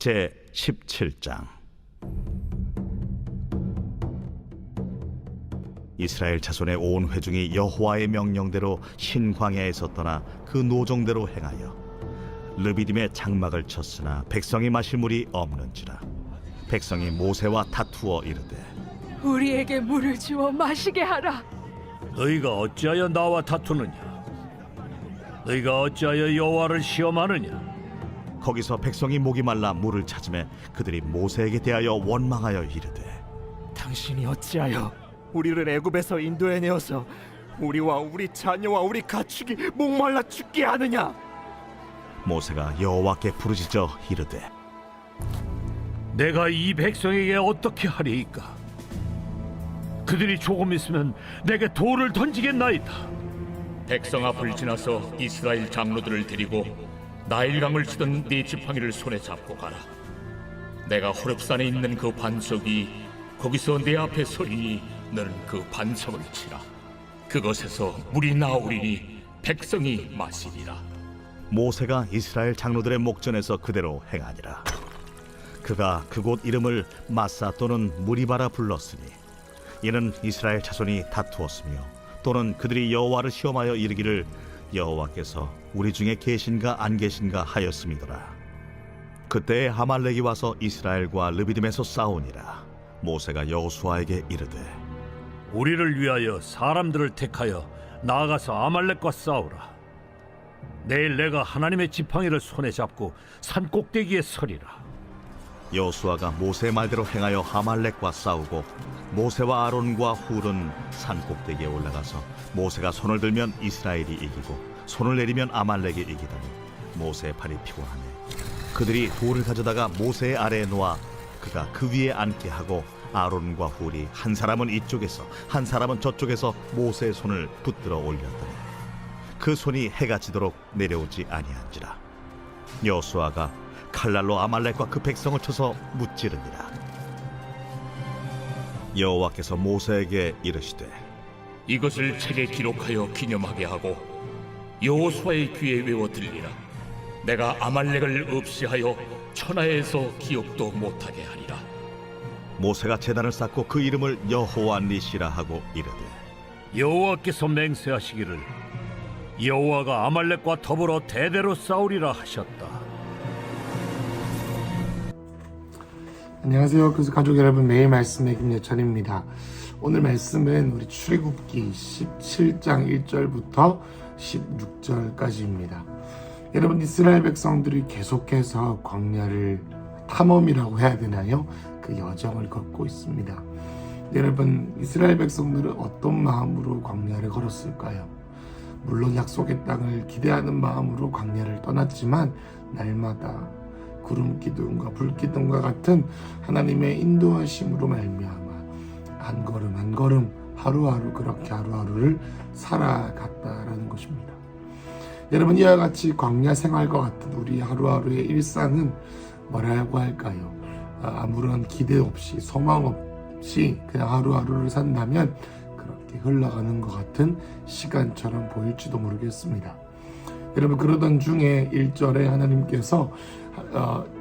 제 17장. 이스라엘 자손의 온 회중이 여호와의 명령대로 신광야에서 떠나 그 노정대로 행하여 르비딤의 장막을 쳤으나 백성이 마실 물이 없는지라. 백성이 모세와 다투어 이르되 우리에게 물을 주어 마시게 하라. 너희가 어찌하여 나와 다투느냐? 너희가 어찌하여 여호와를 시험하느냐? 거기서 백성이 목이 말라 물을 찾으매 그들이 모세에게 대하여 원망하여 이르되 당신이 어찌하여 우리를 애굽에서 인도해내어서 우리와 우리 자녀와 우리 가축이 목말라 죽게 하느냐? 모세가 여호와께 부르짖어 이르되 내가 이 백성에게 어떻게 하리이까? 그들이 조금 있으면 내게 돌을 던지겠나이다. 백성 앞을 지나서 이스라엘 장로들을 데리고 나일강을 치던 네 지팡이를 손에 잡고 가라. 내가 호렙산에 있는 그 반석이 거기서 내 앞에 서리니 너는 그 반석을 치라. 그것에서 물이 나오리니 백성이 마시리라. 모세가 이스라엘 장로들의 목전에서 그대로 행하니라. 그가 그곳 이름을 마사 또는 무리바라 불렀으니 이는 이스라엘 자손이 다투었으며 또는 그들이 여호와를 시험하여 이르기를 여호와께서 우리 중에 계신가 안 계신가 하였음이더라. 그때에 하말렉이 와서 이스라엘과 르비딤에서 싸우니라. 모세가 여호수아에게 이르되 우리를 위하여 사람들을 택하여 나아가서 아말렉과 싸우라. 내일 내가 하나님의 지팡이를 손에 잡고 산 꼭대기에 서리라. 여호수아가 모세의 말대로 행하여 하말렉과 싸우고 모세와 아론과 훌은 산 꼭대기에 올라가서 모세가 손을 들면 이스라엘이 이기고 손을 내리면 아말렉이 이기더니 모세의 팔이 피곤하네. 그들이 돌을 가져다가 모세의 아래에 놓아 그가 그 위에 앉게 하고 아론과 훌이 한 사람은 이쪽에서 한 사람은 저쪽에서 모세의 손을 붙들어 올렸더니 그 손이 해가 지도록 내려오지 아니한지라. 여호수아가 칼날로 아말렉과 그 백성을 쳐서 무찌르니라. 여호와께서 모세에게 이르시되 이것을 책에 기록하여 기념하게 하고 여호수아의 귀에 외워 들리라. 내가 아말렉을 없이하여 천하에서 기억도 못하게 하리라. 모세가 제단을 쌓고 그 이름을 여호와 니시라 하고 이르되 여호와께서 맹세하시기를 여호와가 아말렉과 더불어 대대로 싸우리라 하셨다. 안녕하세요. 그래서 가족 여러분, 매일 말씀의 김예찬입니다. 오늘 말씀은 우리 출애굽기 17장 1절부터 16절까지입니다. 여러분, 이스라엘 백성들이 계속해서 광야를 탐험이라고 해야 되나요? 그 여정을 걷고 있습니다. 여러분, 이스라엘 백성들은 어떤 마음으로 광야를 걸었을까요? 물론 약속의 땅을 기대하는 마음으로 광야를 떠났지만 날마다 구름 기둥과 불 기둥과 같은 하나님의 인도하심으로 말미암아 한 걸음 한 걸음 하루하루 그렇게 하루하루를 살아갔다라는 것입니다. 여러분, 이와 같이 광야 생활과 같은 우리 하루하루의 일상은 뭐라고 할까요? 아무런 기대 없이 소망 없이 그냥 하루하루를 산다면 그렇게 흘러가는 것 같은 시간처럼 보일지도 모르겠습니다. 여러분, 그러던 중에 1절에 하나님께서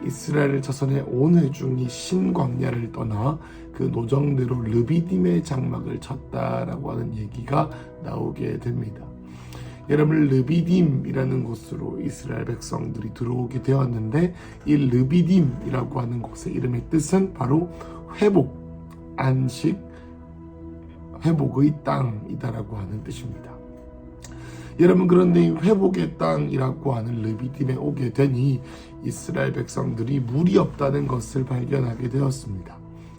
이스라엘 자손의 온 회중이 신광야를 떠나 그 노정대로 르비딤의 장막을 쳤다라고 하는 얘기가 나오게 됩니다. 여러분, 르비딤이라는 곳으로 이스라엘 백성들이 들어오게 되었는데 이 르비딤이라고 하는 곳의 이름의 뜻은 바로 회복, 안식, 회복의 땅이다라고 하는 뜻입니다. 여러분, 그런데 이 회복의 땅이라고 하는 르비딤에 오게 되니 이스라엘 백성들이 물이 없다는 것을 발견하게 되었습니다.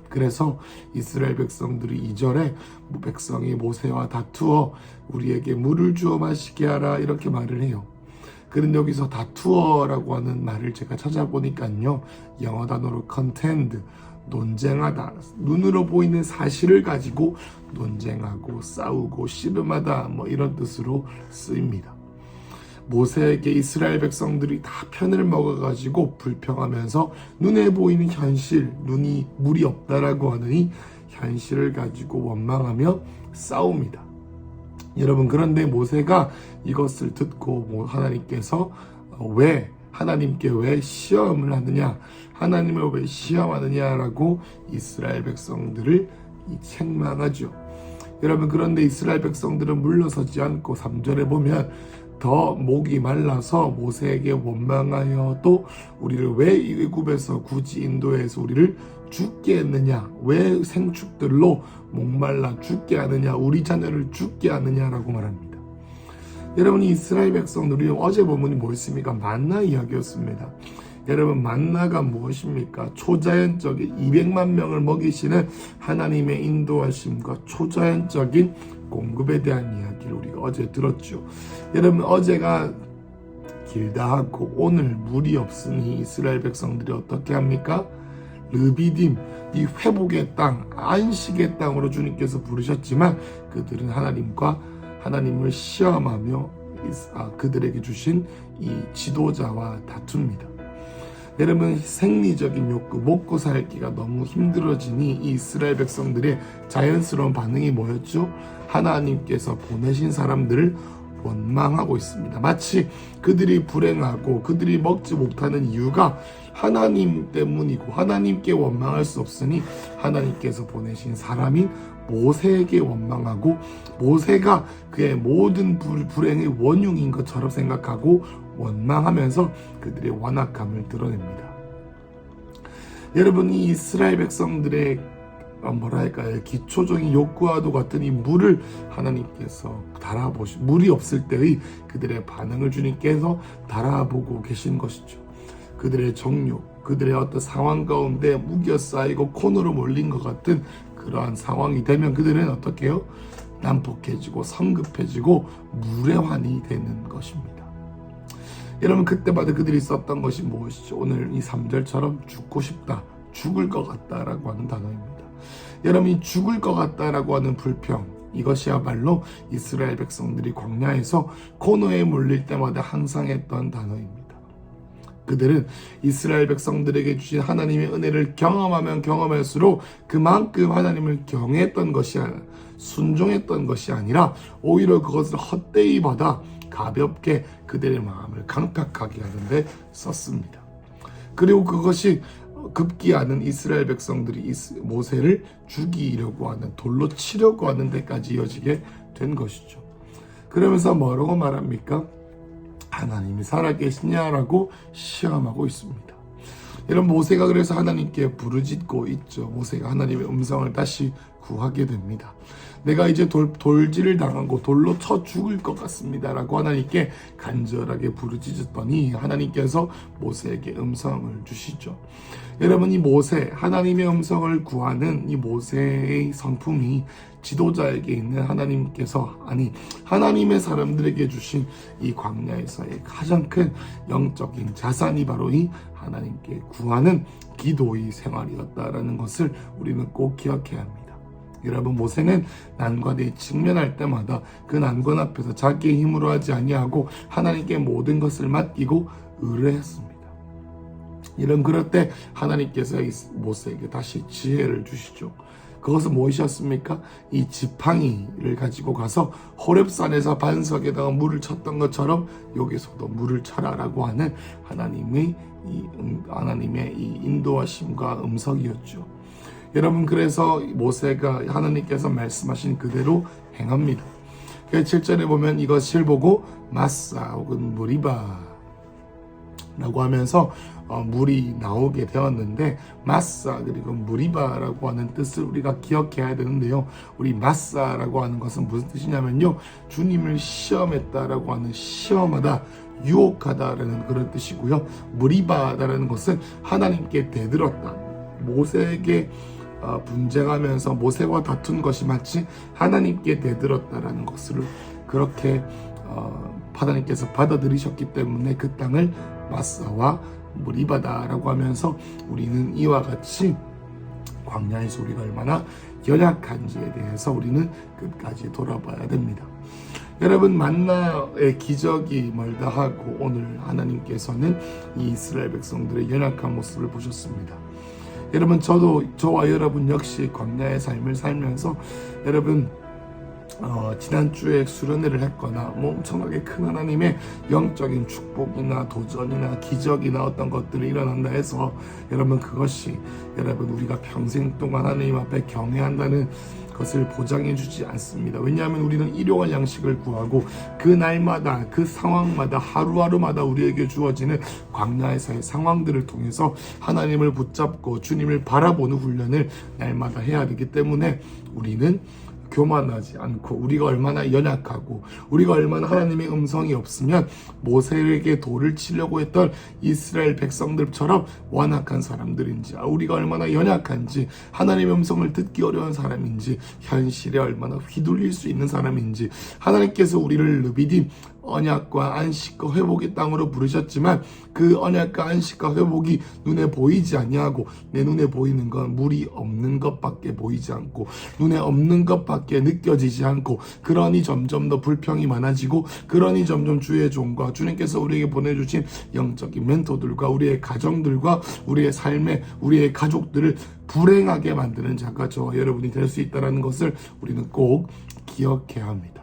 그래서 이스라엘 백성들이 2절에 백성이 모세와 다투어 우리에게 물을 주어 마시게 하라 이렇게 말을 해요. 그는 여기서 다투어라고 하는 말을 제가 찾아보니까요, 영어 단어로 contend, 논쟁하다, 눈으로 보이는 사실을 가지고 논쟁하고 싸우고 씨름하다 뭐 이런 뜻으로 쓰입니다. 모세에게 이스라엘 백성들이 다 편을 먹어가지고 불평하면서 눈에 보이는 현실, 물이 없다라고 하는 이 현실을 가지고 원망하며 싸웁니다. 여러분, 그런데 모세가 이것을 듣고 하나님께서 왜 하나님께 왜 시험을 하느냐, 하나님을 왜 시험하느냐라고 이스라엘 백성들을 책망하죠. 여러분, 그런데 이스라엘 백성들은 물러서지 않고 3절에 보면 더 목이 말라서 모세에게 원망하여 또 우리를 왜 애굽에서 굳이 인도해서 우리를 죽게 했느냐, 왜 생축들로 목말라 죽게 하느냐, 우리 자녀를 죽게 하느냐라고 말합니다. 여러분, 이스라엘 백성들이 어제 본문이 뭐였습니까? 만나 이야기였습니다. 여러분, 만나가 무엇입니까? 초자연적인 200만 명을 먹이시는 하나님의 인도하심과 초자연적인 공급에 대한 이야기를 우리가 어제 들었죠. 여러분, 어제가 길다 하고 오늘 물이 없으니 이스라엘 백성들이 어떻게 합니까? 르비딤, 이 회복의 땅, 안식의 땅으로 주님께서 부르셨지만 그들은 하나님을 시험하며 그들에게 주신 이 지도자와 다툽니다. 여러분, 생리적인 욕구, 먹고 살기가 너무 힘들어지니 이 이스라엘 백성들의 자연스러운 반응이 뭐였죠? 하나님께서 보내신 사람들을 원망하고 있습니다. 마치 그들이 불행하고 그들이 먹지 못하는 이유가 하나님 때문이고 하나님께 원망할 수 없으니 하나님께서 보내신 사람인 모세에게 원망하고 모세가 그의 모든 불행의 원흉인 것처럼 생각하고 원망하면서 그들의 완악함을 드러냅니다. 여러분, 이 이스라엘 백성들의 기초적인 욕구와도 같은 이 물을 하나님께서 물이 없을 때의 그들의 반응을 주님께서 달아보고 계신 것이죠. 그들의 정욕, 그들의 어떤 상황 가운데 무겨 쌓이고 코너로 몰린 것 같은 그러한 상황이 되면 그들은 어떻게 해요? 난폭해지고 성급해지고 무례환이 되는 것입니다. 여러분, 그때마다 그들이 썼던 것이 무엇이죠? 오늘 이 3절처럼 죽고 싶다, 죽을 것 같다라고 하는 단어입니다. 여러분, 이 죽을 것 같다라고 하는 불평, 이것이야말로 이스라엘 백성들이 광야에서 코너에 몰릴 때마다 항상 했던 단어입니다. 그들은 이스라엘 백성들에게 주신 하나님의 은혜를 경험하면 경험할수록 그만큼 하나님을 경외했던 것이 아니라 순종했던 것이 아니라 오히려 그것을 헛되이 받아 가볍게 그들의 마음을 강팍하게 하는데 썼습니다. 그리고 그것이 급기야는 이스라엘 백성들이 모세를 죽이려고 하는, 돌로 치려고 하는 데까지 이어지게 된 것이죠. 그러면서 뭐라고 말합니까? 하나님이 살아계시냐라고 시험하고 있습니다. 여러분, 모세가 그래서 하나님께 부르짖고 있죠. 모세가 하나님의 음성을 다시 구하게 됩니다. 내가 이제 돌질을 당하고 돌로 쳐 죽을 것 같습니다 라고 하나님께 간절하게 부르짖었더니 하나님께서 모세에게 음성을 주시죠. 여러분, 이 모세, 하나님의 음성을 구하는 이 모세의 성품이 지도자에게 있는 하나님의 사람들에게 주신 이 광야에서의 가장 큰 영적인 자산이 바로 이 하나님께 구하는 기도의 생활이었다라는 것을 우리는 꼭 기억해야 합니다. 여러분, 모세는 난관에 직면할 때마다 그 난관 앞에서 자기의 힘으로 하지 아니하고 하나님께 모든 것을 맡기고 의뢰했습니다. 그럴 때 하나님께서 모세에게 다시 지혜를 주시죠. 그것은 무엇이었습니까? 이 지팡이를 가지고 가서 호렙산에서 반석에다가 물을 쳤던 것처럼 여기서도 물을 쳐라라고 하는 하나님의 이 인도하심과 음성이었죠. 여러분, 그래서 모세가 하나님께서 말씀하신 그대로 행합니다. 7절에 보면 이것을 보고 마사 혹은 무리바 라고 하면서 물이 나오게 되었는데, 마사 그리고 무리바라고 하는 뜻을 우리가 기억해야 되는데요. 우리 마사라고 하는 것은 무슨 뜻이냐면요, 주님을 시험했다라고 하는, 시험하다, 유혹하다라는 그런 뜻이고요. 무리바다라는 것은 하나님께 대들었다, 모세에게 분쟁하면서 모세와 다툰 것이 마치 하나님께 대들었다라는 것을 그렇게 하나님께서 받아들이셨기 때문에 그 땅을 마사와 무리바다라고 하면서 우리는 이와 같이 광야에서 우리가 얼마나 연약한지에 대해서 우리는 끝까지 돌아봐야 됩니다. 여러분, 만나의 기적이 멀다 하고 오늘 하나님께서는 이 이스라엘 백성들의 연약한 모습을 보셨습니다. 여러분, 저와 여러분 역시 광야의 삶을 살면서 여러분 지난주에 수련회를 했거나 뭐 엄청나게 큰 하나님의 영적인 축복이나 도전이나 기적이나 어떤 것들이 일어난다 해서 여러분 그것이 여러분 우리가 평생 동안 하나님 앞에 경외한다는 것을 보장해 주지 않습니다. 왜냐하면 우리는 일용할 양식을 구하고 그 날마다 그 상황마다 하루하루마다 우리에게 주어지는 광야에서의 상황들을 통해서 하나님을 붙잡고 주님을 바라보는 훈련을 날마다 해야 되기 때문에 우리는 교만하지 않고 우리가 얼마나 연약하고 우리가 얼마나 하나님의 음성이 없으면 모세에게 돌을 치려고 했던 이스라엘 백성들처럼 완악한 사람들인지 우리가 얼마나 연약한지 하나님의 음성을 듣기 어려운 사람인지 현실에 얼마나 휘둘릴 수 있는 사람인지 하나님께서 우리를 느비딘 언약과 안식과 회복의 땅으로 부르셨지만 그 언약과 안식과 회복이 눈에 보이지 아니하고 내 눈에 보이는 건 물이 없는 것밖에 보이지 않고 눈에 없는 것밖에 느껴지지 않고 그러니 점점 더 불평이 많아지고 그러니 점점 주의 종과 주님께서 우리에게 보내주신 영적인 멘토들과 우리의 가정들과 우리의 삶에 우리의 가족들을 불행하게 만드는 자가 저와 여러분이 될 수 있다는 것을 우리는 꼭 기억해야 합니다.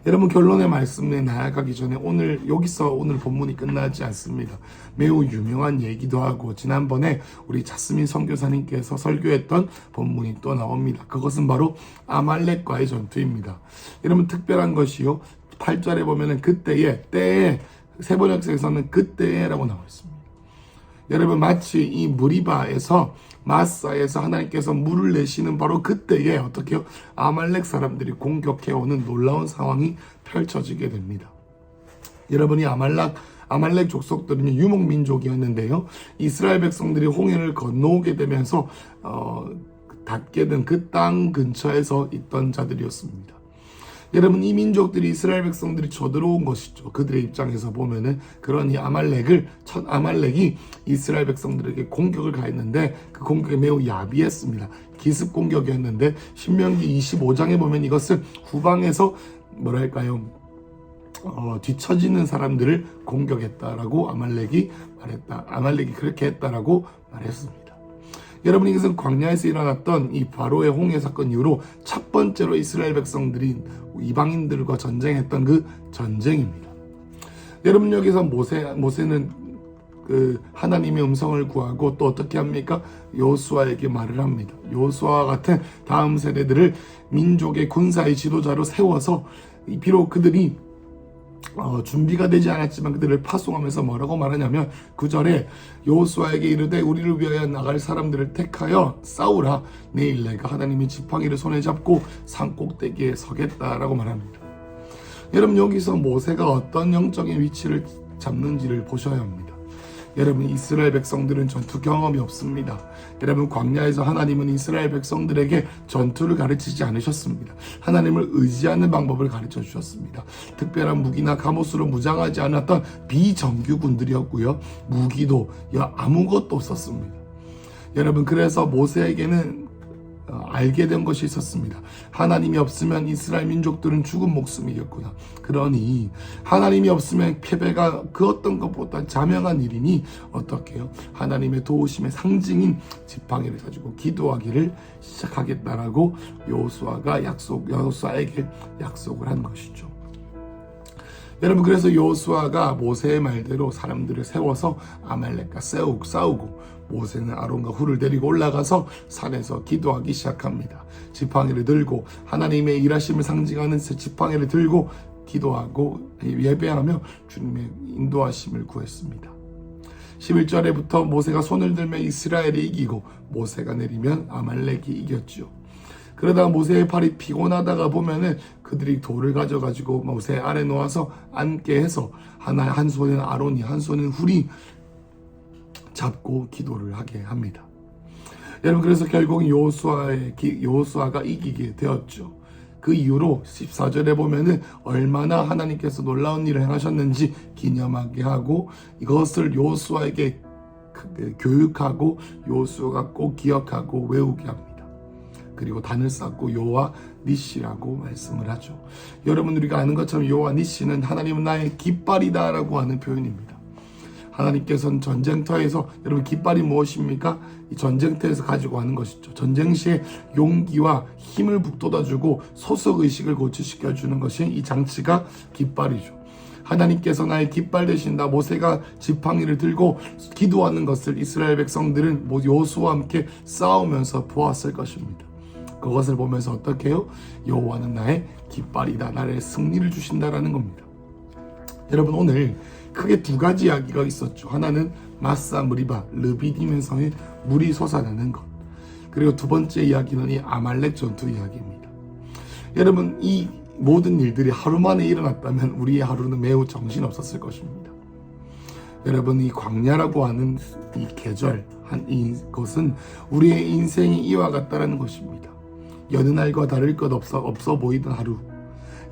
여러분 결론의 말씀에 나아가기 전에 오늘 본문이 끝나지 않습니다. 매우 유명한 얘기도 하고 지난번에 우리 자스민 선교사님께서 설교했던 본문이 또 나옵니다. 그것은 바로 아말렉과의 전투입니다. 여러분 특별한 것이요 8절에 보면은 때에 세번역에서는 그때에라고 나와 있습니다. 여러분 마치 이 무리바에서 마사에서 하나님께서 물을 내시는 바로 그때에 어떻게요? 아말렉 사람들이 공격해오는 놀라운 상황이 펼쳐지게 됩니다. 여러분이 아말렉 족속들은 유목민족이었는데요. 이스라엘 백성들이 홍해를 건너오게 되면서 닿게 된 그 땅 근처에서 있던 자들이었습니다. 여러분 이 민족들이 이스라엘 백성들이 쳐들어온 것이죠. 그들의 입장에서 보면은 그러니 아말렉이 이스라엘 백성들에게 공격을 가했는데 그 공격이 매우 야비했습니다. 기습 공격이었는데 신명기 25장에 보면 이것을 후방에서 뒤처지는 사람들을 공격했다라고 아말렉이 그렇게 했다라고 말했습니다. 여러분 이것은 광야에서 일어났던 이 바로의 홍해 사건 이후로 첫 번째로 이스라엘 백성들이 이방인들과 전쟁했던 그 전쟁입니다. 여러분 여기서 모세는 그 하나님의 음성을 구하고 또 어떻게 합니까? 여호수아에게 말을 합니다. 여호수아와 같은 다음 세대들을 민족의 군사의 지도자로 세워서 비록 그들이 준비가 되지 않았지만 그들을 파송하면서 뭐라고 말하냐면 9절에 여호수아에게 이르되 우리를 위하여 나갈 사람들을 택하여 싸우라. 내일 내가 하나님의 지팡이를 손에 잡고 산 꼭대기에 서겠다라고 말합니다. 여러분 여기서 모세가 어떤 영적인 위치를 잡는지를 보셔야 합니다. 여러분 이스라엘 백성들은 전투 경험이 없습니다. 여러분 광야에서 하나님은 이스라엘 백성들에게 전투를 가르치지 않으셨습니다. 하나님을 의지하는 방법을 가르쳐 주셨습니다. 특별한 무기나 갑옷으로 무장하지 않았던 비정규군들이었고요. 무기도 아무것도 없었습니다. 여러분 그래서 모세에게는 알게 된 것이 있었습니다. 하나님이 없으면 이스라엘 민족들은 죽은 목숨이겠구나. 그러니 하나님이 없으면 패배가 그 어떤 것보다 자명한 일이니 어떻게 해요? 하나님의 도우심의 상징인 지팡이를 가지고 기도하기를 시작하겠다라고 여호수아에게 약속을 한 것이죠. 여러분 그래서 여호수아가 모세의 말대로 사람들을 세워서 아말렉과 싸우고 모세는 아론과 훌을 데리고 올라가서 산에서 기도하기 시작합니다. 지팡이를 들고 하나님의 일하심을 상징하는 지팡이를 들고 기도하고 예배하며 주님의 인도하심을 구했습니다. 11절에부터 모세가 손을 들면 이스라엘이 이기고 모세가 내리면 아말렉이 이겼죠. 그러다가 모세의 팔이 피곤하다가 보면은 그들이 돌을 가져가지고 모세 아래 놓아서 앉게 해서 한 손은 아론이 한 손은 훌이 잡고 기도를 하게 합니다. 여러분 그래서 결국 여호수아가 이기게 되었죠. 그 이후로 14절에 보면은 얼마나 하나님께서 놀라운 일을 행하셨는지 기념하게 하고 이것을 여호수아에게 교육하고 여호수아가 꼭 기억하고 외우게 합니다. 그리고 단을 쌓고 여호와 니시라고 말씀을 하죠. 여러분 우리가 아는 것처럼 여호와 니시는 하나님은 나의 깃발이다 라고 하는 표현입니다. 하나님께서는 전쟁터에서, 여러분 깃발이 무엇입니까? 이 전쟁터에서 가지고 하는 것이죠. 전쟁 시에 용기와 힘을 북돋아주고 소속의식을 고취시켜주는 것이 이 장치가 깃발이죠. 하나님께서 나의 깃발 되신다. 모세가 지팡이를 들고 기도하는 것을 이스라엘 백성들은 여호수아와 함께 싸우면서 보았을 것입니다. 그것을 보면서 어떻게 해요? 여호와는 나의 깃발이다. 나를 승리를 주신다라는 겁니다. 여러분 오늘 크게 두 가지 이야기가 있었죠. 하나는 마사 무리바 르비딤에서의 물이 솟아나는 것, 그리고 두 번째 이야기는 이 아말렉 전투 이야기입니다. 여러분 이 모든 일들이 하루 만에 일어났다면 우리의 하루는 매우 정신없었을 것입니다. 여러분 이 광야라고 하는 이 계절 이것은 우리의 인생이 이와 같다라는 것입니다. 여느 날과 다를 것 없어 보이던 하루,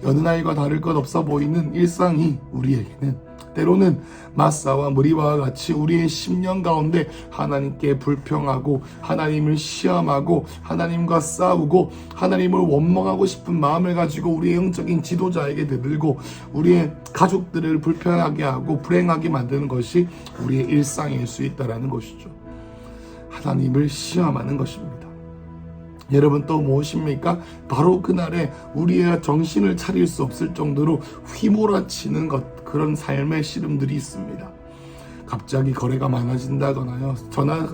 여느 날과 다를 것 없어 보이는 일상이 우리에게는 때로는 마사와 무리바와 같이 우리의 심령 가운데 하나님께 불평하고 하나님을 시험하고 하나님과 싸우고 하나님을 원망하고 싶은 마음을 가지고 우리의 영적인 지도자에게 대들고 우리의 가족들을 불편하게 하고 불행하게 만드는 것이 우리의 일상일 수 있다는 것이죠. 하나님을 시험하는 것입니다. 여러분 또 무엇입니까? 바로 그날에 우리의 정신을 차릴 수 없을 정도로 휘몰아치는 그런 삶의 시름들이 있습니다. 갑자기 거래가 많아진다거나요,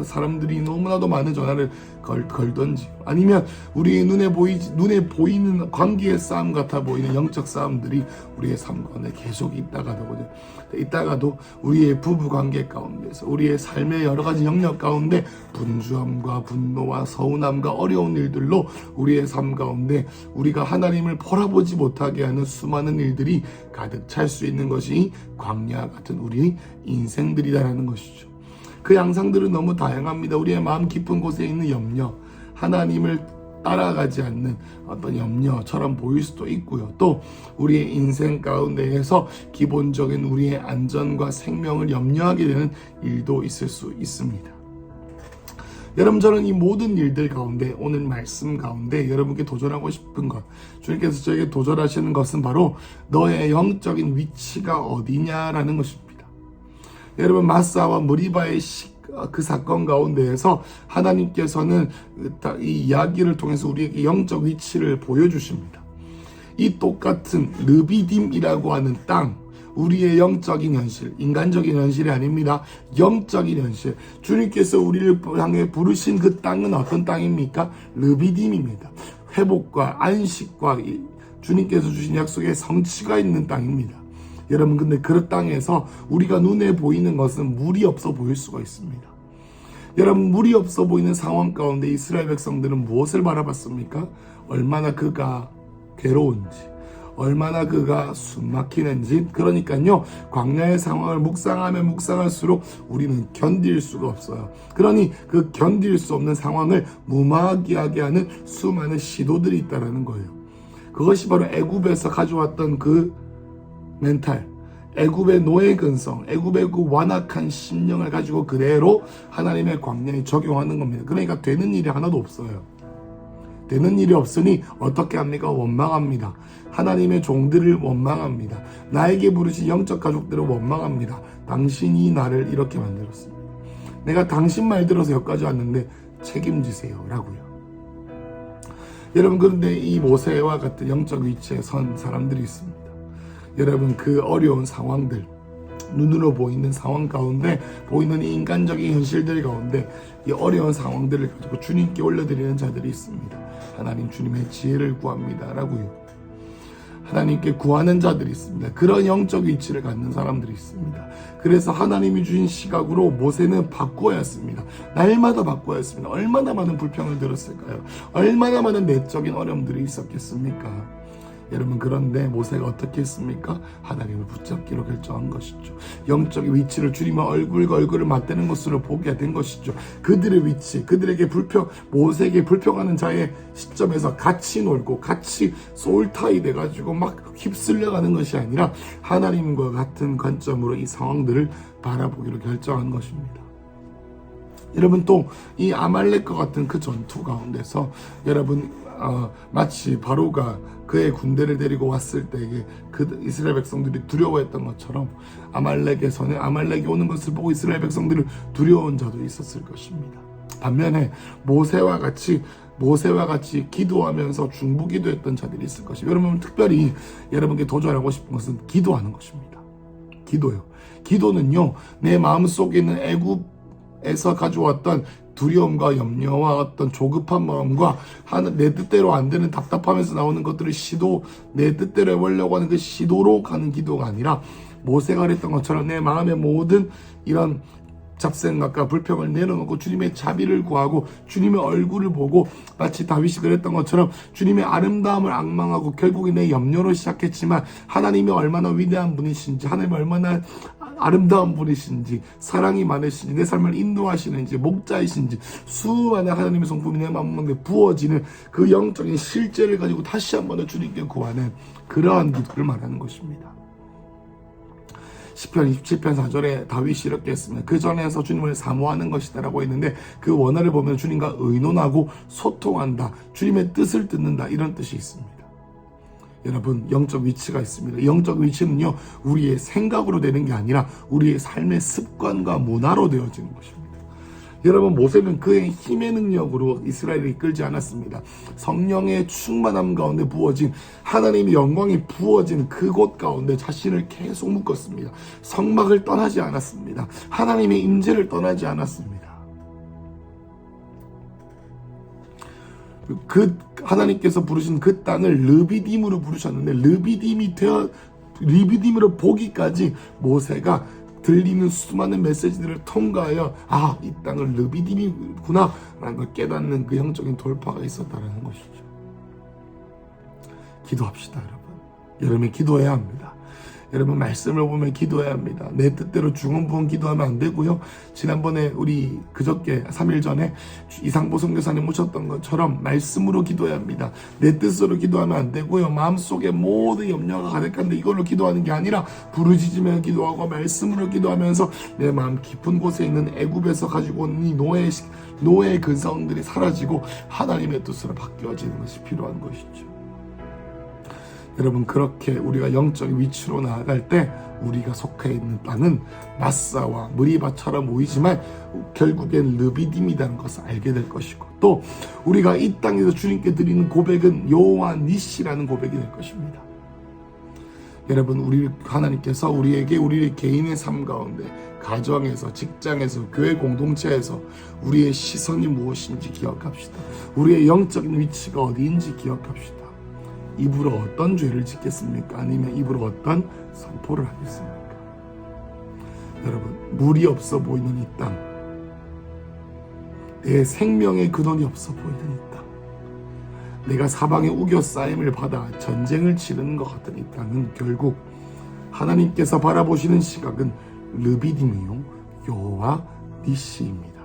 사람들이 너무나도 많은 전화를 걸던지, 아니면 우리의 눈에 보이는 관계의 싸움 같아 보이는 영적 싸움들이 우리의 삶 가운데 계속 있다가도 우리의 부부 관계 가운데서 우리의 삶의 여러 가지 영역 가운데 분주함과 분노와 서운함과 어려운 일들로 우리의 삶 가운데 우리가 하나님을 바라보지 못하게 하는 수많은 일들이 가득 찰 수 있는 것이 광야 같은 우리의 인생들이라는 것이죠. 그 양상들은 너무 다양합니다. 우리의 마음 깊은 곳에 있는 염려, 하나님을 따라가지 않는 어떤 염려처럼 보일 수도 있고요. 또 우리의 인생 가운데에서 기본적인 우리의 안전과 생명을 염려하게 되는 일도 있을 수 있습니다. 여러분 저는 이 모든 일들 가운데 오늘 말씀 가운데 여러분께 도전하고 싶은 것, 주님께서 저에게 도전하시는 것은 바로 너의 영적인 위치가 어디냐라는 것입니다. 여러분 마사와 무리바의 그 사건 가운데에서 하나님께서는 이 이야기를 통해서 우리에게 영적 위치를 보여주십니다. 이 똑같은 르비딤이라고 하는 땅, 우리의 영적인 현실, 인간적인 현실이 아닙니다. 영적인 현실, 주님께서 우리를 향해 부르신 그 땅은 어떤 땅입니까? 르비딤입니다. 회복과 안식과 주님께서 주신 약속의 성취가 있는 땅입니다. 여러분 근데 그 땅에서 우리가 눈에 보이는 것은 물이 없어 보일 수가 있습니다. 여러분 물이 없어 보이는 상황 가운데 이스라엘 백성들은 무엇을 바라봤습니까? 얼마나 그가 괴로운지, 얼마나 그가 숨막히는지. 그러니까요 광야의 상황을 묵상하면 묵상할수록 우리는 견딜 수가 없어요. 그러니 그 견딜 수 없는 상황을 무마하게 하는 수많은 시도들이 있다는 거예요. 그것이 바로 애굽에서 가져왔던 그 멘탈, 애굽의 노예 근성, 애굽의 그 완악한 심령을 가지고 그대로 하나님의 광야에 적용하는 겁니다. 그러니까 되는 일이 하나도 없어요. 되는 일이 없으니 어떻게 합니까? 원망합니다. 하나님의 종들을 원망합니다. 나에게 부르신 영적 가족들을 원망합니다. 당신이 나를 이렇게 만들었습니다. 내가 당신 말 들어서 여기까지 왔는데 책임지세요 라고요. 여러분 그런데 이 모세와 같은 영적 위치에 선 사람들이 있습니다. 여러분 그 어려운 상황들, 눈으로 보이는 상황 가운데 보이는 인간적인 현실들 가운데 이 어려운 상황들을 가지고 주님께 올려드리는 자들이 있습니다. 하나님 주님의 지혜를 구합니다 라고요. 하나님께 구하는 자들이 있습니다. 그런 영적 위치를 갖는 사람들이 있습니다. 그래서 하나님이 주신 시각으로 모세는 바꾸어야 했습니다. 날마다 바꾸어야 했습니다. 얼마나 많은 불평을 들었을까요? 얼마나 많은 내적인 어려움들이 있었겠습니까? 여러분 그런데 모세가 어떻게 했습니까? 하나님을 붙잡기로 결정한 것이죠. 영적인 위치를 주님과 얼굴과 얼굴을 맞대는 것으로 보게 된 것이죠. 그들의 위치, 그들에게 모세에게 불평하는 자의 시점에서 같이 놀고 같이 소울타이 돼가지고 막 휩쓸려가는 것이 아니라 하나님과 같은 관점으로 이 상황들을 바라보기로 결정한 것입니다. 여러분 또 이 아말렉과 같은 그 전투 가운데서 여러분 마치 바로가 그의 군대를 데리고 왔을 때에 그 이스라엘 백성들이 두려워했던 것처럼 아말렉이 오는 것을 보고 이스라엘 백성들을 두려운 자도 있었을 것입니다. 반면에 모세와 같이 기도하면서 중보기도했던 자들이 있을 것입니다. 여러분, 특별히 여러분께 도전하고 싶은 것은 기도하는 것입니다. 기도요. 기도는요, 내 마음속에 있는 애굽에서 가져왔던 두려움과 염려와 어떤 조급한 마음과 내 뜻대로 안 되는 답답하면서 나오는 것들을 내 뜻대로 해보려고 하는 그 시도로 가는 기도가 아니라, 모세가 그랬던 것처럼 내 마음의 모든 이런 잡생각과 불평을 내려놓고 주님의 자비를 구하고 주님의 얼굴을 보고, 마치 다윗이 그랬던 것처럼 주님의 아름다움을 앙망하고 결국에 내 염려로 시작했지만 하나님이 얼마나 위대한 분이신지, 하나님이 얼마나 아름다운 분이신지, 사랑이 많으신지, 내 삶을 인도하시는지, 목자이신지, 수많은 하나님의 성품이 내 마음에 부어지는 그 영적인 실제를 가지고 다시 한번 주님께 구하는 그러한 기도를 말하는 것입니다. 시편 27편 4절에 다윗이 이렇게 했습니다. 그 전에서 주님을 사모하는 것이다 라고 했는데, 그 원어를 보면 주님과 의논하고 소통한다, 주님의 뜻을 듣는다, 이런 뜻이 있습니다. 여러분, 영적 위치가 있습니다. 영적 위치는요, 우리의 생각으로 되는 게 아니라 우리의 삶의 습관과 문화로 되어지는 것입니다. 여러분, 모세는 그의 힘의 능력으로 이스라엘을 이끌지 않았습니다. 성령의 충만함 가운데 부어진, 하나님의 영광이 부어진 그곳 가운데 자신을 계속 묶었습니다. 성막을 떠나지 않았습니다. 하나님의 임재를 떠나지 않았습니다. 그 하나님께서 부르신 그 땅을 르비딤으로 부르셨는데, 르비딤으로 보기까지 모세가 들리는 수많은 메시지들을 통과하여 이 땅은 르비딤이구나 라는 걸 깨닫는 그 영적인 돌파가 있었다는 것이죠. 기도합시다. 여러분 기도해야 합니다. 여러분, 말씀을 보면 기도해야 합니다. 내 뜻대로 중언부언 기도하면 안 되고요. 지난번에 우리 그저께 3일 전에 이상보 선교사님 모셨던 것처럼 말씀으로 기도해야 합니다. 내 뜻으로 기도하면 안 되고요. 마음속에 모든 염려가 가득한데 이걸로 기도하는 게 아니라 부르짖으며 기도하고 말씀으로 기도하면서 내 마음 깊은 곳에 있는 애굽에서 가지고 온 이 노예의 근성들이 사라지고 하나님의 뜻으로 바뀌어지는 것이 필요한 것이죠. 여러분, 그렇게 우리가 영적 위치로 나아갈 때 우리가 속해 있는 땅은 마사와 무리바처럼 보이지만 결국엔 르비딤이라는 것을 알게 될 것이고, 또 우리가 이 땅에서 주님께 드리는 고백은 여호와 니시라는 고백이 될 것입니다. 여러분, 하나님께서 우리의 개인의 삶 가운데, 가정에서, 직장에서, 교회 공동체에서 우리의 시선이 무엇인지 기억합시다. 우리의 영적인 위치가 어디인지 기억합시다. 입으로 어떤 죄를 짓겠습니까? 아니면 입으로 어떤 선포를 하겠습니까? 여러분, 물이 없어 보이는 이 땅, 내 생명의 근원이 없어 보이는 이 땅, 내가 사방에 우겨 쌓임을 받아 전쟁을 치르는 것 같은 이 땅은 결국 하나님께서 바라보시는 시각은 르비딤이요 여호와 니시입니다.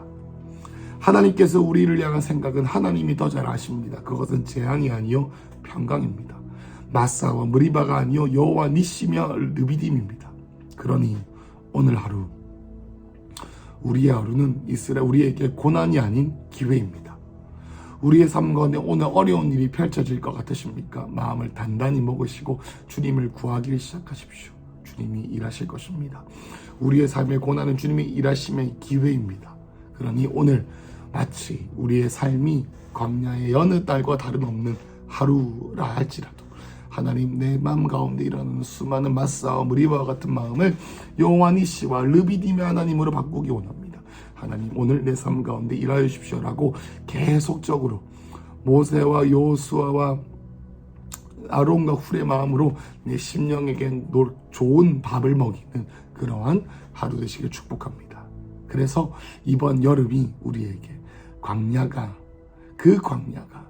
하나님께서 우리를 향한 생각은 하나님이 더 잘 아십니다. 그것은 재앙이 아니요 평강입니다. 마사와 무리바가 아니요 여호와 니시며 르비딤입니다. 그러니 오늘 하루, 우리의 하루는 우리에게 고난이 아닌 기회입니다. 우리의 삶 가운데 오늘 어려운 일이 펼쳐질 것 같으십니까? 마음을 단단히 먹으시고 주님을 구하기를 시작하십시오. 주님이 일하실 것입니다. 우리의 삶의 고난은 주님이 일하심의 기회입니다. 그러니 오늘 마치 우리의 삶이 광야의 여느 딸과 다름없는 하루라 할지라도 하나님, 내 마음 가운데 일어나는 수많은 마사와 무리바와 같은 마음을 여호와 니시와 르비딤의 하나님으로 바꾸기 원합니다. 하나님, 오늘 내 삶 가운데 일하여 주십시오라고 계속적으로 모세와 여호수아와 아론과 훌의 마음으로 내 심령에게 좋은 밥을 먹이는 그러한 하루 되시길 축복합니다. 그래서 이번 여름이 우리에게 그 광야가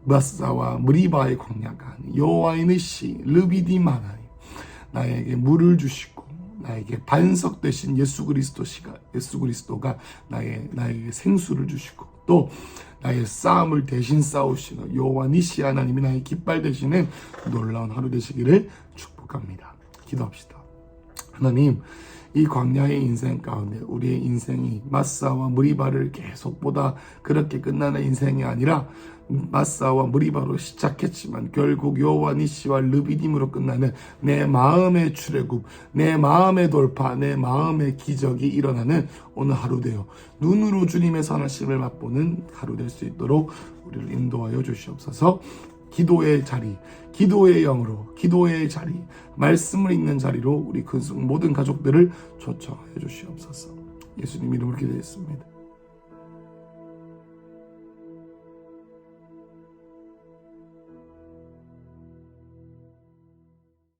마사와 무리바의 광야가 아닌 여호와의 니시 르비딤 하나님, 나에게 물을 주시고 나에게 반석 되신 예수 그리스도가 나에게 생수를 주시고, 또 나의 싸움을 대신 싸우시는 여호와 니시 하나님이 나의 깃발 되시는 놀라운 하루 되시기를 축복합니다. 기도합시다. 하나님, 이 광야의 인생 가운데 우리의 인생이 마사와 무리바를 계속 보다 그렇게 끝나는 인생이 아니라 마사와 무리바로 시작했지만 결국 여호와 니시와 르비딤으로 끝나는 내 마음의 출애굽, 내 마음의 돌파, 내 마음의 기적이 일어나는 오늘 하루 되어 눈으로 주님의 선하심을 맛보는 하루 될 수 있도록 우리를 인도하여 주시옵소서. 기도의 자리, 기도의 영으로, 기도의 자리, 말씀을 읽는 자리로 우리 그 모든 가족들을 초청하여 주시옵소서. 예수님 이름으로 기도했습니다.